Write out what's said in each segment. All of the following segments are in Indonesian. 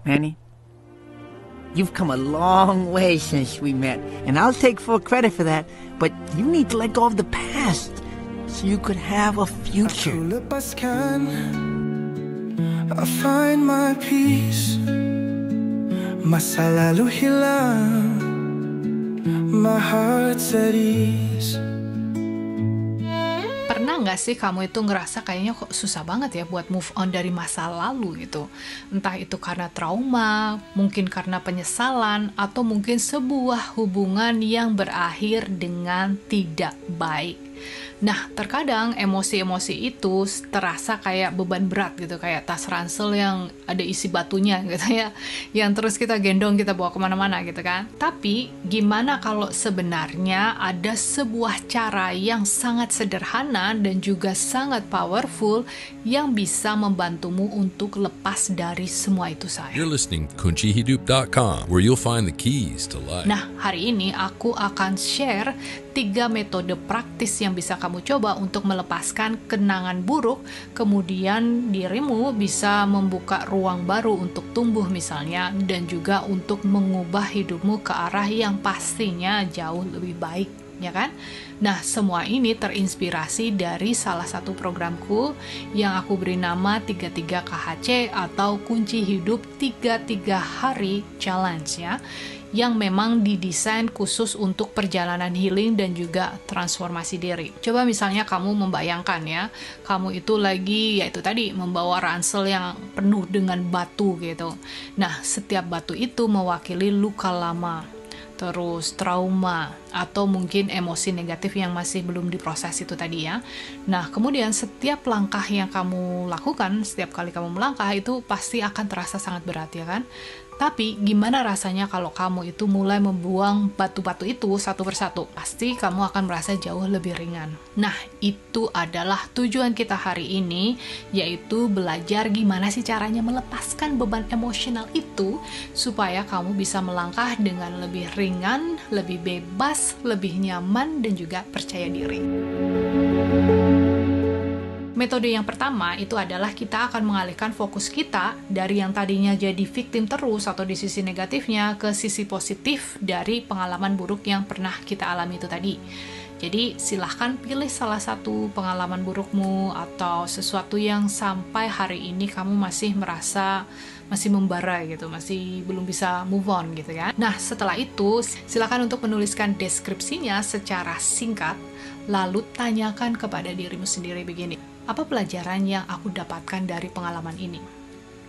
Manny, you've come a long way since we met, and I'll take full credit for that, but you need to let go of the past so you could have a future. Aku lepaskan, I find my peace. Masa lalu hilang, my heart's at ease. Pernah nggak sih kamu itu ngerasa kayaknya kok susah banget ya buat move on dari masa lalu gitu? Entah itu karena trauma, mungkin karena penyesalan, atau mungkin sebuah hubungan yang berakhir dengan tidak baik. Nah, terkadang emosi-emosi itu terasa kayak beban berat gitu, kayak tas ransel yang ada isi batunya gitu ya, yang terus kita gendong, kita bawa kemana-mana gitu kan. Tapi, gimana kalau sebenarnya ada sebuah cara yang sangat sederhana dan juga sangat powerful yang bisa membantumu untuk lepas dari semua itu, sayang? You're listening to kuncihidup.com, where you'll find the keys to life. Nah, hari ini aku akan share 3 metode praktis yang bisa kamu coba untuk melepaskan kenangan buruk, kemudian dirimu bisa membuka ruang baru untuk tumbuh misalnya, dan juga untuk mengubah hidupmu ke arah yang pastinya jauh lebih baik, ya kan? Nah, semua ini terinspirasi dari salah satu programku yang aku beri nama 33 KHC atau Kunci Hidup 33 Hari Challenge ya, yang memang didesain khusus untuk perjalanan healing dan juga transformasi diri. Coba misalnya kamu membayangkan ya, kamu itu lagi, yaitu tadi, membawa ransel yang penuh dengan batu gitu. Nah, setiap batu itu mewakili luka lama, terus trauma, atau mungkin emosi negatif yang masih belum diproses itu tadi ya. Nah, kemudian setiap langkah yang kamu lakukan, setiap kali kamu melangkah itu pasti akan terasa sangat berat ya kan? Tapi gimana rasanya kalau kamu itu mulai membuang batu-batu itu satu persatu? Pasti kamu akan merasa jauh lebih ringan. Nah, itu adalah tujuan kita hari ini, yaitu belajar gimana sih caranya melepaskan beban emosional itu supaya kamu bisa melangkah dengan lebih ringan, lebih bebas, lebih nyaman, dan juga percaya diri. Metode yang pertama itu adalah kita akan mengalihkan fokus kita dari yang tadinya jadi victim terus atau di sisi negatifnya ke sisi positif dari pengalaman buruk yang pernah kita alami itu tadi. Jadi silahkan pilih salah satu pengalaman burukmu atau sesuatu yang sampai hari ini kamu masih merasa masih membara gitu, masih belum bisa move on gitu ya. Nah, setelah itu silakan untuk menuliskan deskripsinya secara singkat, lalu tanyakan kepada dirimu sendiri begini: apa pelajaran yang aku dapatkan dari pengalaman ini?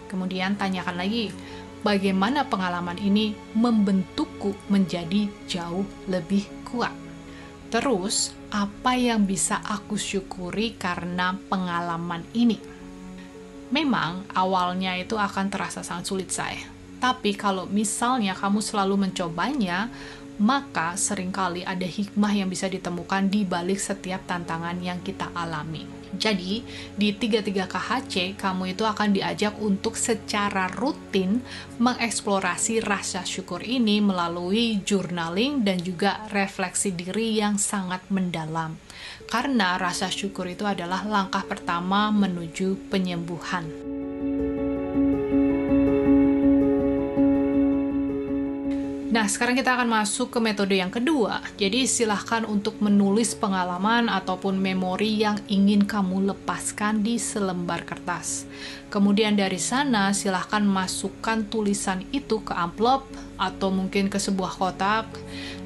Kemudian tanyakan lagi, bagaimana pengalaman ini membentukku menjadi jauh lebih kuat? Terus, apa yang bisa aku syukuri karena pengalaman ini? Memang awalnya itu akan terasa sangat sulit, say. Tapi kalau misalnya kamu selalu mencobanya, maka seringkali ada hikmah yang bisa ditemukan di balik setiap tantangan yang kita alami. Jadi, di 33 KHC, kamu itu akan diajak untuk secara rutin mengeksplorasi rasa syukur ini melalui journaling dan juga refleksi diri yang sangat mendalam. Karena rasa syukur itu adalah langkah pertama menuju penyembuhan. Nah, sekarang kita akan masuk ke metode yang kedua. Jadi, silahkan untuk menulis pengalaman ataupun memori yang ingin kamu lepaskan di selembar kertas. Kemudian dari sana, silahkan masukkan tulisan itu ke amplop atau mungkin ke sebuah kotak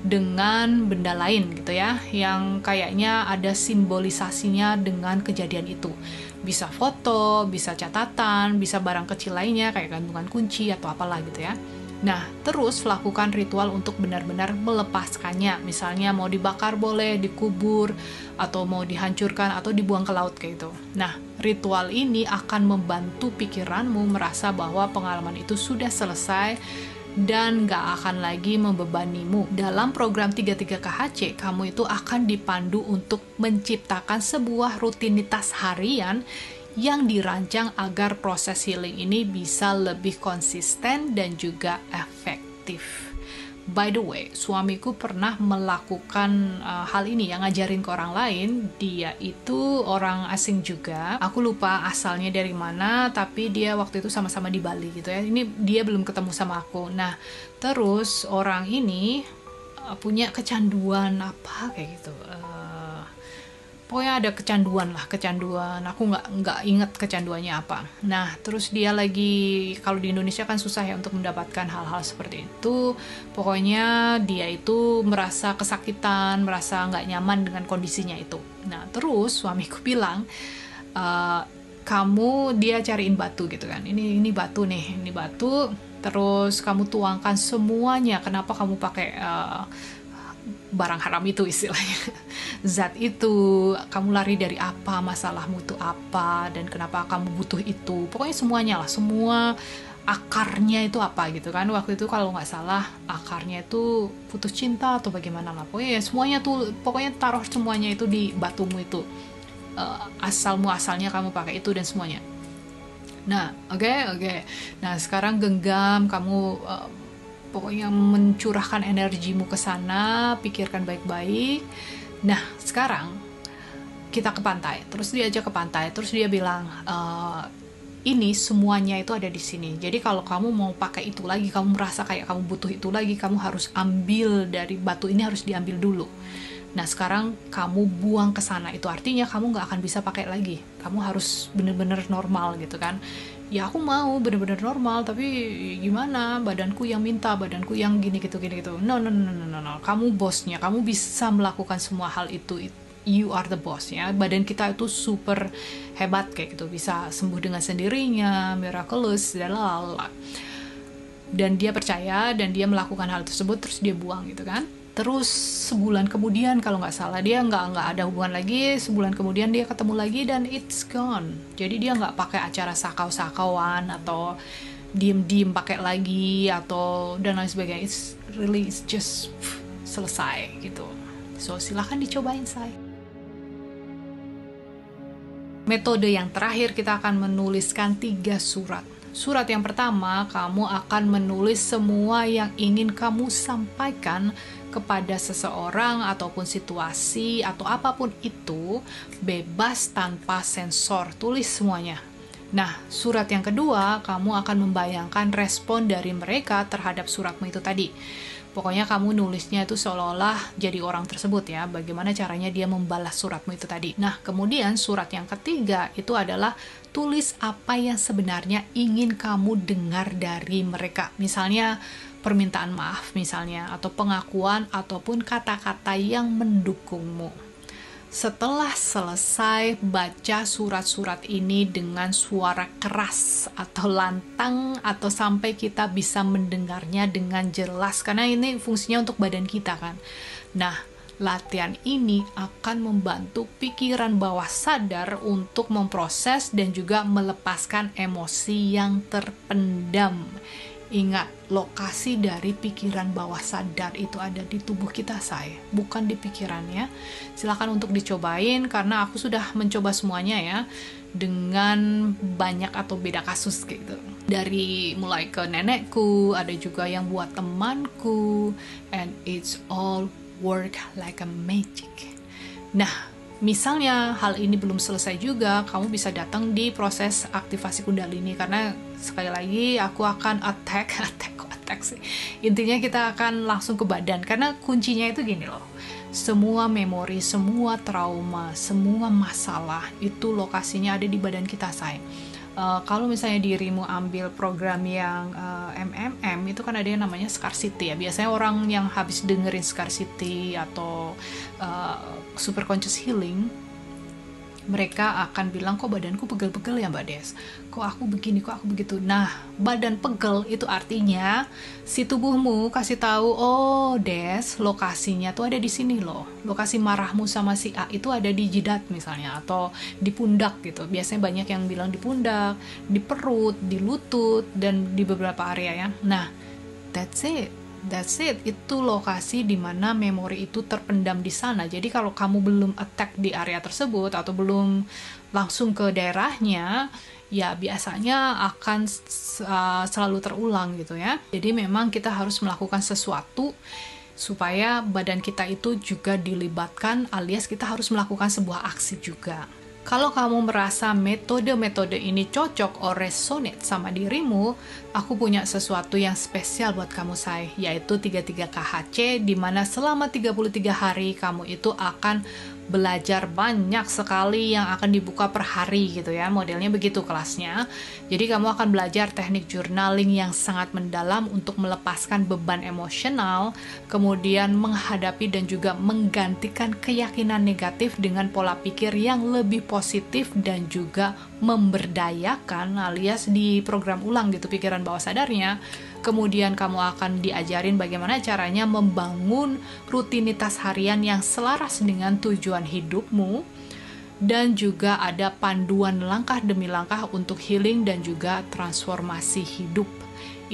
dengan benda lain gitu ya, yang kayaknya ada simbolisasinya dengan kejadian itu. Bisa foto, bisa catatan, bisa barang kecil lainnya kayak gantungan kunci atau apalah gitu ya. Nah, terus lakukan ritual untuk benar-benar melepaskannya. Misalnya mau dibakar boleh, dikubur, atau mau dihancurkan, atau dibuang ke laut kayak gitu. Nah, ritual ini akan membantu pikiranmu merasa bahwa pengalaman itu sudah selesai dan gak akan lagi membebanimu. Dalam program 33 KHC, kamu itu akan dipandu untuk menciptakan sebuah rutinitas harian yang dirancang agar proses healing ini bisa lebih konsisten dan juga efektif. by the way, suamiku pernah melakukan hal ini yang ngajarin ke orang lain. Dia itu orang asing juga. Aku lupa asalnya dari mana, tapi dia waktu itu sama-sama di Bali gitu ya. Ini dia belum ketemu sama aku. Nah, terus orang ini punya kecanduan apa kayak gitu. Pokoknya ada kecanduan. Aku nggak inget kecanduannya apa. Nah, terus dia lagi, kalau di Indonesia kan susah ya untuk mendapatkan hal-hal seperti itu. Pokoknya dia itu merasa kesakitan, merasa nggak nyaman dengan kondisinya itu. Nah, terus suamiku bilang, dia cariin batu gitu kan. Ini batu nih, ini batu. Terus kamu tuangkan semuanya. Kenapa kamu pakai barang haram itu istilahnya, zat itu, kamu lari dari apa, masalahmu itu apa, dan kenapa kamu butuh itu, pokoknya semuanya lah, semua akarnya itu apa gitu kan. Waktu itu kalau nggak salah akarnya itu putus cinta atau bagaimana lah, pokoknya semuanya tuh, pokoknya taruh semuanya itu di batumu itu, asalnya kamu pakai itu dan semuanya. Nah, oke. Nah, sekarang genggam, kamu pokoknya mencurahkan energimu ke sana, pikirkan baik-baik. Nah, sekarang kita ke pantai. Terus dia ajak ke pantai, terus dia bilang, ini semuanya itu ada di sini. Jadi kalau kamu mau pakai itu lagi, kamu merasa kayak kamu butuh itu lagi, kamu harus ambil dari batu ini, harus diambil dulu. Nah, sekarang kamu buang ke sana. Itu artinya kamu nggak akan bisa pakai lagi. Kamu harus bener-bener normal gitu kan. Ya aku mau bener-bener normal, tapi gimana, badanku yang minta, badanku yang gini gitu. No. Kamu bosnya, kamu bisa melakukan semua hal itu. You are the boss ya. Badan kita itu super hebat kayak gitu, bisa sembuh dengan sendirinya, miraculous, dan dia percaya, dan dia melakukan hal tersebut, terus dia buang gitu kan. Terus sebulan kemudian kalau nggak salah, dia nggak ada hubungan lagi. Sebulan kemudian dia ketemu lagi dan it's gone. Jadi dia nggak pakai acara sakau-sakauan atau diem pakai lagi atau dan lain sebagainya. It's just selesai gitu. So silahkan dicobain say. Metode yang terakhir, kita akan menuliskan 3 surat. Surat yang pertama, kamu akan menulis semua yang ingin kamu sampaikan kepada seseorang ataupun situasi atau apapun itu, bebas tanpa sensor, tulis semuanya. Nah, surat yang kedua, kamu akan membayangkan respon dari mereka terhadap suratmu itu tadi. Pokoknya kamu nulisnya itu seolah-olah jadi orang tersebut ya, bagaimana caranya dia membalas suratmu itu tadi. Nah, kemudian surat yang ketiga itu adalah tulis apa yang sebenarnya ingin kamu dengar dari mereka. Misalnya permintaan maaf misalnya, atau pengakuan, ataupun kata-kata yang mendukungmu. Setelah selesai baca surat-surat ini dengan suara keras atau lantang, atau sampai kita bisa mendengarnya dengan jelas, karena ini fungsinya untuk badan kita kan. Nah, latihan ini akan membantu pikiran bawah sadar untuk memproses dan juga melepaskan emosi yang terpendam. Ingat, lokasi dari pikiran bawah sadar itu ada di tubuh kita, bukan di pikirannya. Silakan untuk dicobain, karena aku sudah mencoba semuanya ya, dengan banyak atau beda kasus gitu. Dari mulai ke nenekku, ada juga yang buat temanku, and it's all work like a magic. Nah, misalnya hal ini belum selesai juga, kamu bisa datang di proses aktivasi Kundalini, karena sekali lagi aku akan attack sih. Intinya kita akan langsung ke badan, karena kuncinya itu gini loh. Semua memori, semua trauma, semua masalah itu lokasinya ada di badan kita, kalau misalnya dirimu ambil program yang MMM, itu kan ada yang namanya scarcity ya. Biasanya orang yang habis dengerin scarcity atau super conscious healing, mereka akan bilang, kok badanku pegel-pegel ya Mbak Des, kok aku begini, kok aku begitu. Nah, badan pegel itu artinya si tubuhmu kasih tahu, oh Des, lokasinya tuh ada di sini loh. Lokasi marahmu sama si A itu ada di jidat misalnya, atau di pundak gitu. Biasanya banyak yang bilang di pundak, di perut, di lutut, dan di beberapa area ya. Nah, that's it. That's it. Itu lokasi di mana memori itu terpendam di sana. Jadi kalau kamu belum attack di area tersebut atau belum langsung ke daerahnya, ya biasanya akan selalu terulang gitu ya. Jadi memang kita harus melakukan sesuatu supaya badan kita itu juga dilibatkan, alias kita harus melakukan sebuah aksi juga. Kalau kamu merasa metode-metode ini cocok or resonate sama dirimu, aku punya sesuatu yang spesial buat kamu, say, yaitu 33 KHC, di mana selama 33 hari kamu itu akan belajar banyak sekali yang akan dibuka per hari gitu ya, modelnya begitu kelasnya. Jadi kamu akan belajar teknik journaling yang sangat mendalam untuk melepaskan beban emosional, kemudian menghadapi dan juga menggantikan keyakinan negatif dengan pola pikir yang lebih positif dan juga memberdayakan, alias diprogram ulang gitu pikiran bawah sadarnya. Kemudian kamu akan diajarin bagaimana caranya membangun rutinitas harian yang selaras dengan tujuan hidupmu, dan juga ada panduan langkah demi langkah untuk healing dan juga transformasi hidup.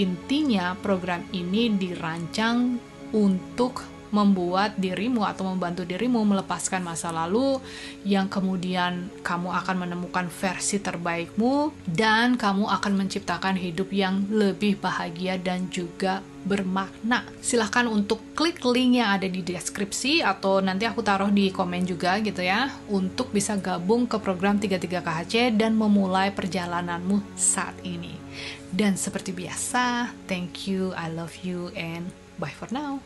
Intinya program ini dirancang untuk membuat dirimu atau membantu dirimu melepaskan masa lalu, yang kemudian kamu akan menemukan versi terbaikmu dan kamu akan menciptakan hidup yang lebih bahagia dan juga bermakna. Silahkan untuk klik link yang ada di deskripsi atau nanti aku taruh di komen juga gitu ya, untuk bisa gabung ke program 33 KHC dan memulai perjalananmu saat ini. Dan seperti biasa, thank you, I love you, and bye for now.